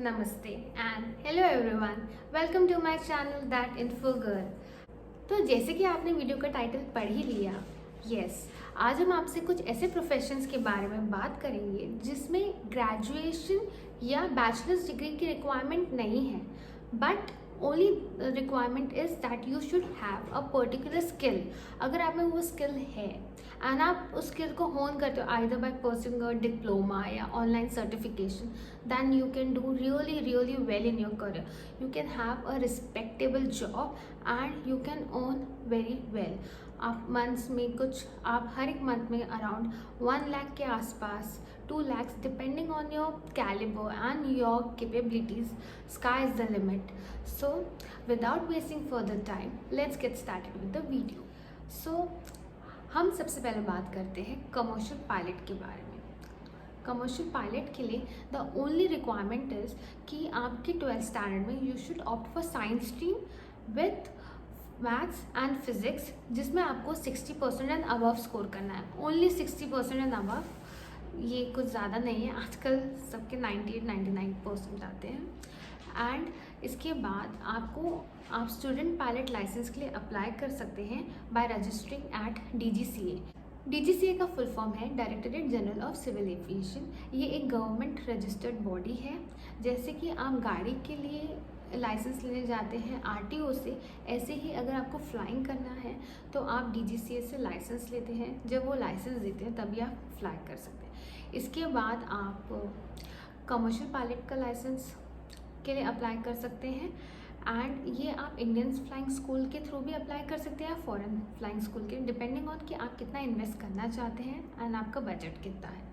नमस्ते and hello everyone, welcome to my channel that info girl. तो जैसे कि आपने वीडियो का टाइटल पढ़ ही लिया, आज हम आपसे कुछ ऐसे प्रोफेशंस के बारे में बात करेंगे जिसमें ग्रेजुएशन या बैचलर्स डिग्री की रिक्वायरमेंट नहीं है, but only requirement is that you should have a particular skill. अगर आप में वो स्किल है एंड आप उस स्किल को होन करते हो either by pursuing a diploma या online certification, then you can do really well in your career. You can have a respectable job and you can earn very well. आप months में कुछ आप हर एक month में around 1 lakh के आसपास 2 lakhs depending on your calibre and your capabilities, sky is the limit. So without wasting further time, let's get started with the video. So हम सबसे पहले बात करते हैं कमर्शियल पायलट के बारे में. कमर्शियल पायलट के लिए द ओनली रिक्वायरमेंट इज़ कि आपकी 12th स्टैंडर्ड में you should opt for science stream with maths and physics, जिसमें आपको 60% एंड अबव स्कोर करना है. ओनली 60% एंड अबव, ये कुछ ज़्यादा नहीं है. आजकल सबके 98-99% आते हैं. एंड इसके बाद आप स्टूडेंट पायलट लाइसेंस के लिए अप्लाई कर सकते हैं by registering at DGCA. DGCA का फुल फॉर्म है directorate general of civil aviation. ये एक गवर्नमेंट रजिस्टर्ड बॉडी है. जैसे कि आप गाड़ी के लिए लाइसेंस लेने जाते हैं RTO से, ऐसे ही अगर आपको फ्लाइंग करना है तो आप DGCA से लाइसेंस लेते हैं. जब वो लाइसेंस देते हैं तभी आप फ्लाई कर सकते हैं. इसके बाद आप कमर्शियल पायलट का लाइसेंस के लिए अप्लाई कर सकते हैं. एंड ये आप इंडियन फ्लाइंग स्कूल के थ्रू भी अप्लाई कर सकते हैं या फॉरेन फ्लाइंग स्कूल के, डिपेंडिंग ऑन कि आप कितना इन्वेस्ट करना चाहते हैं एंड आपका बजट कितना है.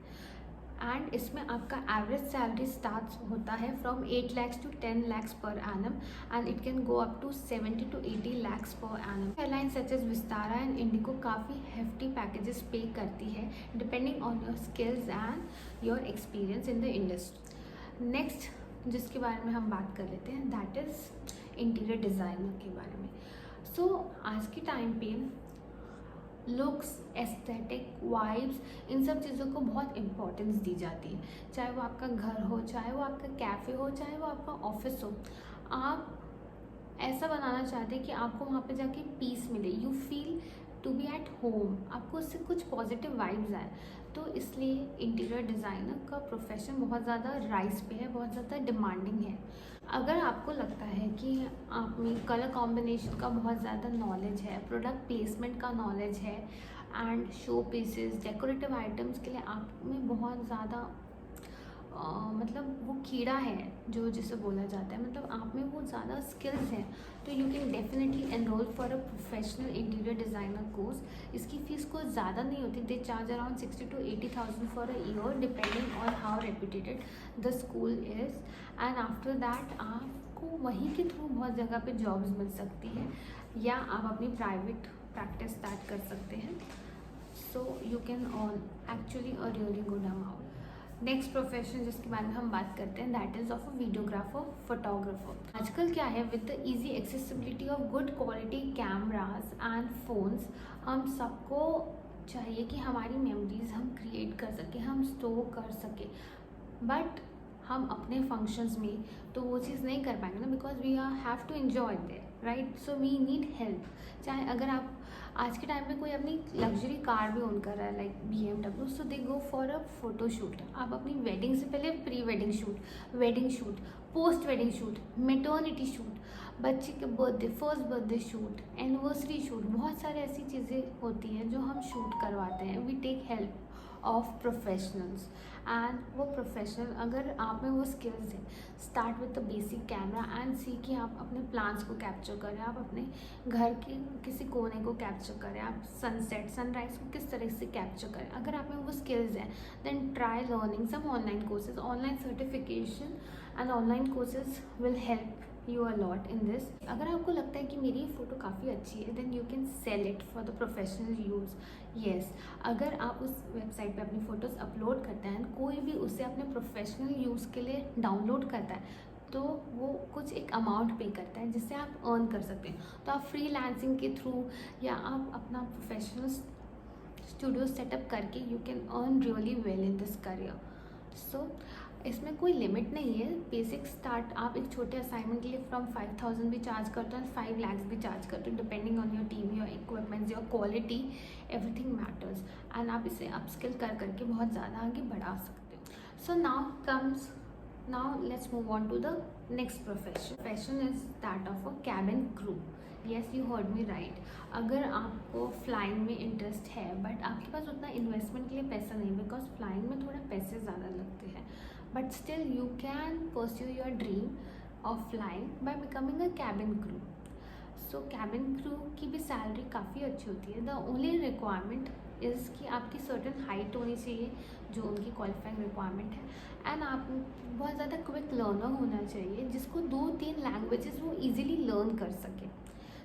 एंड इसमें आपका एवरेज सैलरी स्टार्ट होता है from 8 lakhs to 10 lakhs per annum and it can go up to 70 to 80 lakhs per annum. Airline such as Vistara and IndiGo काफ़ी हेफ्टी पैकेजेस पे करती है depending on your skills and your experience in the industry. Next जिसके बारे में हम बात कर लेते हैं दैट इज़ इंटीरियर डिज़ाइनर के बारे में. सो आज के टाइम पे लुक्स, एस्थेटिक, वाइब्स, इन सब चीज़ों को बहुत इम्पोर्टेंस दी जाती है. चाहे वो आपका घर हो, चाहे वो आपका कैफ़े हो, चाहे वो आपका ऑफिस हो, आप ऐसा बनाना चाहते हैं कि आपको वहाँ पे जाके पीस मिले, you feel to be at home, आपको उससे कुछ पॉजिटिव वाइब्स आए. तो इसलिए इंटीरियर डिज़ाइनर का प्रोफेशन बहुत ज़्यादा राइज पे है, बहुत ज़्यादा डिमांडिंग है. अगर आपको लगता है कि आप में कलर कॉम्बिनेशन का बहुत ज़्यादा नॉलेज है, प्रोडक्ट प्लेसमेंट का नॉलेज है and show pieces, decorative items के लिए आप में बहुत ज़्यादा मतलब वो कीड़ा है जो जिसे बोला जाता है, मतलब आप में वो ज़्यादा स्किल्स हैं, तो you can definitely enrol for a professional interior designer course. इसकी फ़ीस कोई ज़्यादा नहीं होती. They charge around 60 to 80,000 for a year depending on how reputed the school is. And after that आपको वहीं के थ्रू बहुत जगह पे जॉब्स मिल सकती है या आप अपनी प्राइवेट प्रैक्टिस स्टार्ट कर सकते हैं. So you can earn actually a really good amount. Next profession जिसके बारे में हम बात करते हैं that is of a videographer, photographer. आजकल क्या है, with the easy accessibility of good quality cameras and phones, हम सबको चाहिए कि हमारी मेमोरीज हम क्रिएट कर सकें, हम स्टोर कर सकें. बट हम अपने फंक्शंस में तो वो चीज़ नहीं कर पाएंगे ना, because we are have to enjoy there, right. So we need help. चाहे अगर आप आज के टाइम में कोई अपनी लग्जरी कार भी ओन कर रहा है like BMW, so they go for a photo shoot. आप अपनी वेडिंग से पहले pre wedding shoot, wedding shoot, post wedding shoot, maternity shoot, बच्चे के birthday, first birthday shoot, anniversary shoot, बहुत सारे ऐसी चीज़ें होती हैं जो हम शूट करवाते हैं. We take help of professionals and वो प्रोफेशनल, अगर आप में वो स्किल्स हैं, start with the basic camera and see कि आप अपने प्लांट्स को कैप्चर करें, आप अपने घर के किसी कोने को कैप्चर करें, आप सनसेट, सनराइज को किस तरह से कैप्चर करें. अगर आप में वो स्किल्स हैं then try learning some online courses. Online certification and online courses will help you a lot in this. अगर आपको लगता है कि मेरी ये फ़ोटो काफ़ी अच्छी है then you can sell it for the professional use. Yes, अगर आप उस वेबसाइट पे अपनी फ़ोटोज़ अपलोड करते हैं, कोई भी उसे अपने प्रोफेशनल यूज़ के लिए डाउनलोड करता है, तो वो कुछ एक अमाउंट पे करता है जिससे आप अर्न कर सकते हैं. तो आप फ्रीलांसिंग के थ्रू या आप अपना प्रोफेशनल स्टूडियो सेटअप करके you can earn really well in this career. So इसमें कोई लिमिट नहीं है। बेसिक स्टार्ट आप एक छोटे असाइनमेंट के लिए फ्रॉम 5,000 भी चार्ज करते हो, 5 lakhs भी चार्ज करते हो, depending on your team, your equipments, your quality, everything matters. And आप इसे अपस्किल कर करके बहुत ज़्यादा आगे बढ़ा सकते हो। सो now let's move on to the next profession is that of a cabin crew. Yes, you heard me right. अगर आपको फ्लाइंग में इंटरेस्ट है बट आपके पास उतना इन्वेस्टमेंट के लिए पैसा नहीं, बिकॉज फ्लाइंग में थोड़ा पैसे ज़्यादा लगते हैं, but still you can pursue your dream of flying by becoming a cabin crew. So cabin crew की भी सैलरी काफ़ी अच्छी होती है। द ओनली रिक्वायरमेंट इज़ कि आपकी सर्टन हाइट होनी चाहिए, जो उनकी क्वालिफाइंग रिक्वायरमेंट है, एंड आप बहुत ज़्यादा क्विक लर्नर होना चाहिए, जिसको 2-3 लैंग्वेजेस वो इजीली लर्न कर सके।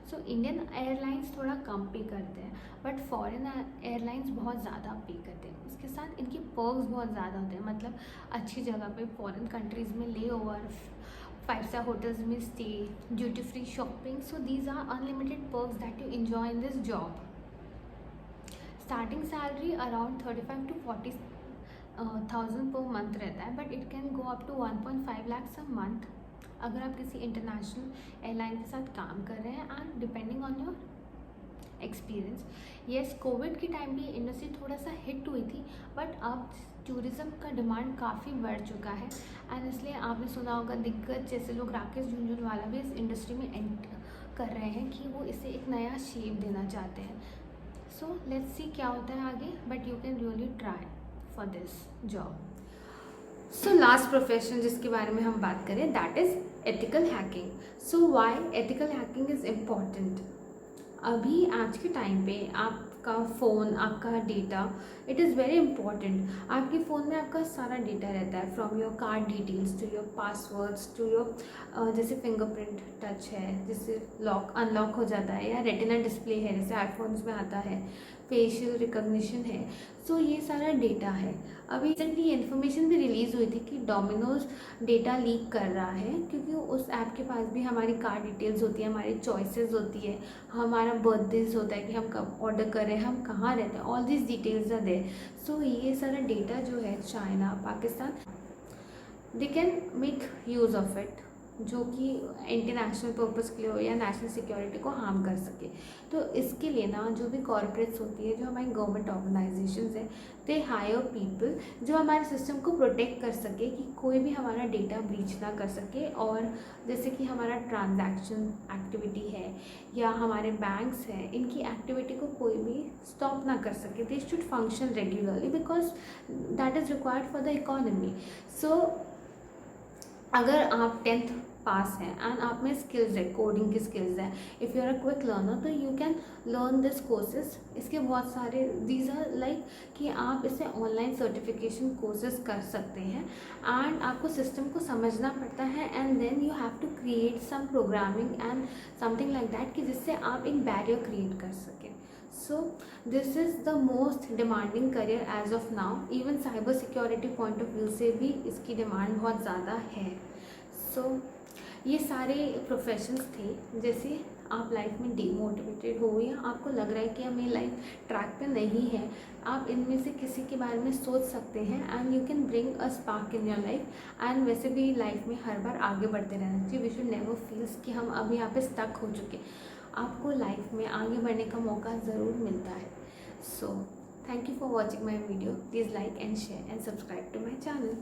सो इंडियन एयरलाइंस थोड़ा कम पे करते हैं, बट फॉरेन एयरलाइंस बहुत ज़्यादा पे करते हैं। उसके साथ इनके पर्क्स बहुत ज़्यादा होते हैं, मतलब अच्छी जगह पे फॉरेन कंट्रीज़ में ले ओवर, 5 स्टार होटल्स में stay, duty free shopping. So these are unlimited perks that you enjoy in this job. Starting salary around 35 to 40,000 per month रहता है, but it can go up to 1.5 lakhs a month अगर आप किसी international airline के साथ काम कर रहे हैं, and depending on your experience. Yes, Covid के टाइम भी इंडस्ट्री थोड़ा सा हिट हुई थी, बट अब टूरिज़्म का डिमांड काफ़ी बढ़ चुका है, एंड इसलिए आपने सुना होगा दिग्गज जैसे लोग, राकेश झुनझुनवाला भी इस इंडस्ट्री में एंटर कर रहे हैं कि वो इसे एक नया शेप देना चाहते हैं। सो लेट्स सी क्या होता है आगे, but you can really try for this job. So last profession जिसके बारे में हम बात करें, that is ethical hacking. So why ethical hacking is important? अभी आज के टाइम पे आपका फ़ोन, आपका data, it is very important. आपके फ़ोन में आपका सारा डेटा रहता है, from your card details to your passwords to your जैसे फिंगरप्रिंट टच है, जिससे लॉक अनलॉक हो जाता है, या रेटिना डिस्प्ले है जैसे आईफोन्स में आता है, फेशियल रिकॉग्निशन है। सो ये सारा डेटा है। अभी रिसेंटली ये इन्फॉर्मेशन भी रिलीज़ हुई थी कि डोमिनोज डेटा लीक कर रहा है, क्योंकि उस ऐप के पास भी हमारी कार्ड डिटेल्स होती है, हमारी चॉइसेस होती है, हमारा बर्थडेज होता है कि हम कब ऑर्डर कर रहे हैं, हम कहाँ रहते हैं, all this details are there. So ये सारा डेटा जो है China, Pakistan, they can make use of it, जो कि इंटरनेशनल पर्पस के लिए हो या नेशनल सिक्योरिटी को हार्म कर सके। तो इसके लिए ना जो भी कॉर्पोरेट्स होती है, जो हमारी गवर्नमेंट ऑर्गेनाइजेशंस हैं, दे हायर पीपल जो हमारे सिस्टम को प्रोटेक्ट कर सके कि कोई भी हमारा डेटा ब्रीच ना कर सके, और जैसे कि हमारा ट्रांजैक्शन एक्टिविटी है या हमारे बैंक्स हैं, इनकी एक्टिविटी को कोई भी स्टॉप ना कर सके। They should function regularly because that is required for the economy. So अगर आप 10th पास हैं एंड आप में स्किल्स है, कोडिंग की स्किल्स है, if you are a quick learner, तो you can learn this courses. इसके बहुत सारे दीज आर लाइक कि आप इसे ऑनलाइन सर्टिफिकेशन कोर्सेज कर सकते हैं, एंड आपको सिस्टम को समझना पड़ता है, and then you have to create some programming and something like that, कि जिससे आप एक बैरियर क्रिएट कर सकें। So this is the most demanding career as of now. Even cyber security point of view से भी इसकी डिमांड बहुत ज़्यादा है। So ये सारे प्रोफेशंस थे। जैसे आप लाइफ में डीमोटिवेटेड हो या आपको लग रहा है कि हमें लाइफ ट्रैक पे नहीं है, आप इनमें से किसी के बारे में सोच सकते हैं, and you can bring a spark in your life. And वैसे भी लाइफ में हर बार आगे बढ़ते रहना चाहिए। वी शुड नेवर फील्स कि हम अभी यहाँ पे स्टक हो चुके। आपको लाइफ में आगे बढ़ने का मौका ज़रूर मिलता है। So thank you for watching my video. Please like and share and subscribe to my channel.